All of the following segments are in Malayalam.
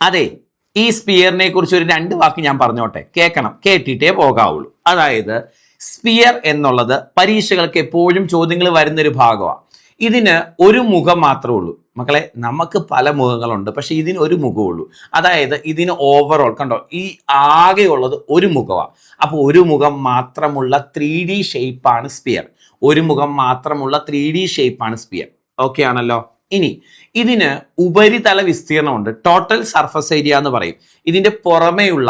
അതെ, ഈ സ്പിയറിനെ കുറിച്ച് ഒരു 2 വാക്ക് ഞാൻ പറഞ്ഞോട്ടെ, കേൾക്കണം, കേട്ടിട്ടേ പോകാവുള്ളൂ. അതായത് സ്പിയർ എന്നുള്ളത് പരീക്ഷകൾക്ക് എപ്പോഴും ചോദ്യങ്ങൾ വരുന്നൊരു ഭാഗമാണ്. ഇതിന് ഒരു മുഖം മാത്രമേ ഉള്ളൂ മക്കളെ. നമുക്ക് പല മുഖങ്ങളുണ്ട്, പക്ഷെ ഇതിന് ഒരു മുഖമുള്ളൂ. അതായത് ഇതിന് ഓവറോൾ കണ്ടോ, ഈ ആകെയുള്ളത് ഒരു മുഖമാണ്. അപ്പോൾ ഒരു മുഖം മാത്രമുള്ള 3D ഷേപ്പാണ് സ്പിയർ. ഒരു മുഖം മാത്രമുള്ള 3D ഷേപ്പാണ് സ്പിയർ. ഓക്കെ ആണല്ലോ. ഇനി ഇതിന് ഉപരിതല വിസ്തീർണമുണ്ട്, ടോട്ടൽ സർഫസ് ഏരിയ എന്ന് പറയും. ഇതിന്റെ പുറമേയുള്ള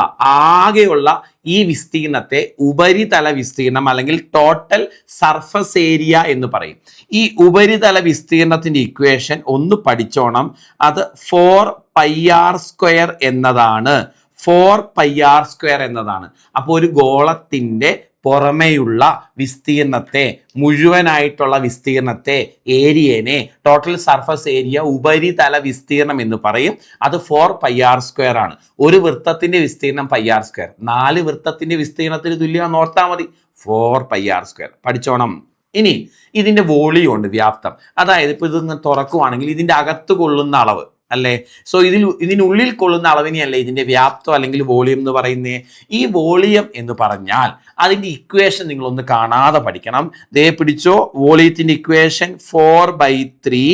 ആകെയുള്ള ഈ വിസ്തീർണത്തെ ഉപരിതല വിസ്തീർണം അല്ലെങ്കിൽ ടോട്ടൽ സർഫസ് ഏരിയ എന്ന് പറയും. ഈ ഉപരിതല വിസ്തീർണത്തിന്റെ ഇക്വേഷൻ ഒന്ന് പഠിച്ചോണം. അത് 4πr² എന്നതാണ്. 4πr² എന്നതാണ്. അപ്പോൾ ഒരു ഗോളത്തിന്റെ പുറമേയുള്ള വിസ്തീർണത്തെ, മുഴുവനായിട്ടുള്ള വിസ്തീർണത്തെ, ഏരിയനെ ടോട്ടൽ സർഫസ് ഏരിയ, ഉപരിതല വിസ്തീർണം എന്ന് പറയും. അത് 4πr² ആണ്. ഒരു വൃത്തത്തിന്റെ വിസ്തീർണം πr². 4 വൃത്തത്തിന്റെ വിസ്തീർണത്തിന് തുല്യമാണെന്ന് ഓർത്താൽ മതി. 4πr². പഠിച്ചോണം. ഇനി ഇതിന്റെ വോളിയം ഉണ്ട്, വ്യാപ്തം. അതായത് ഇപ്പൊ ഇത് തുറക്കുവാണെങ്കിൽ ഇതിന്റെ അകത്ത് കൊള്ളുന്ന അളവ് അല്ലേ. സോ ഇതിനുള്ളിൽ കൊള്ളുന്ന അളവിനെയല്ലേ ഇതിന്റെ വ്യാപ്തം അല്ലെങ്കിൽ വോളിയം എന്ന് പറയുന്നത്. ഈ വോളിയം എന്ന് പറഞ്ഞാൽ അതിന്റെ ഇക്വേഷൻ നിങ്ങളൊന്ന് കാണാതെ പഠിക്കണം. ദേ പിടിച്ചോ, വോളിയത്തിന്റെ ഇക്വേഷൻ 4/3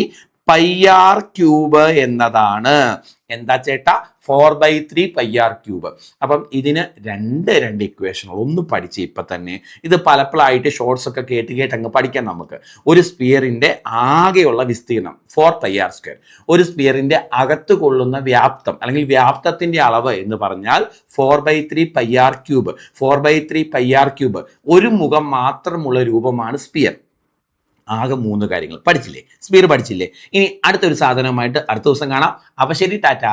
πr³ എന്നതാണ്. എന്താ ചേട്ടാ? 4/3 πr³. അപ്പം ഇതിന് രണ്ട് ഇക്വേഷനുകൾ ഒന്ന് പഠിച്ച് ഇപ്പൊ തന്നെ. ഇത് പലപ്പോഴായിട്ട് ഷോർട്സ് ഒക്കെ കേട്ട് അങ്ങ് പഠിക്കാം നമുക്ക്. ഒരു സ്പിയറിന്റെ ആകെയുള്ള വിസ്തീർണം 4πr². ഒരു സ്പിയറിന്റെ അകത്ത് കൊള്ളുന്ന വ്യാപ്തം അല്ലെങ്കിൽ വ്യാപ്തത്തിന്റെ അളവ് എന്ന് പറഞ്ഞാൽ 4/3 πr³. 4/3 πr³. ഒരു മുഖം മാത്രമുള്ള രൂപമാണ് സ്പിയർ. ആകെ 3 കാര്യങ്ങൾ പഠിച്ചില്ലേ? സ്പിയർ പഠിച്ചില്ലേ? ഇനി അടുത്തൊരു സാധനവുമായിട്ട് അടുത്ത ദിവസം കാണാം. അപ്പൊ ശരി, ടാറ്റ.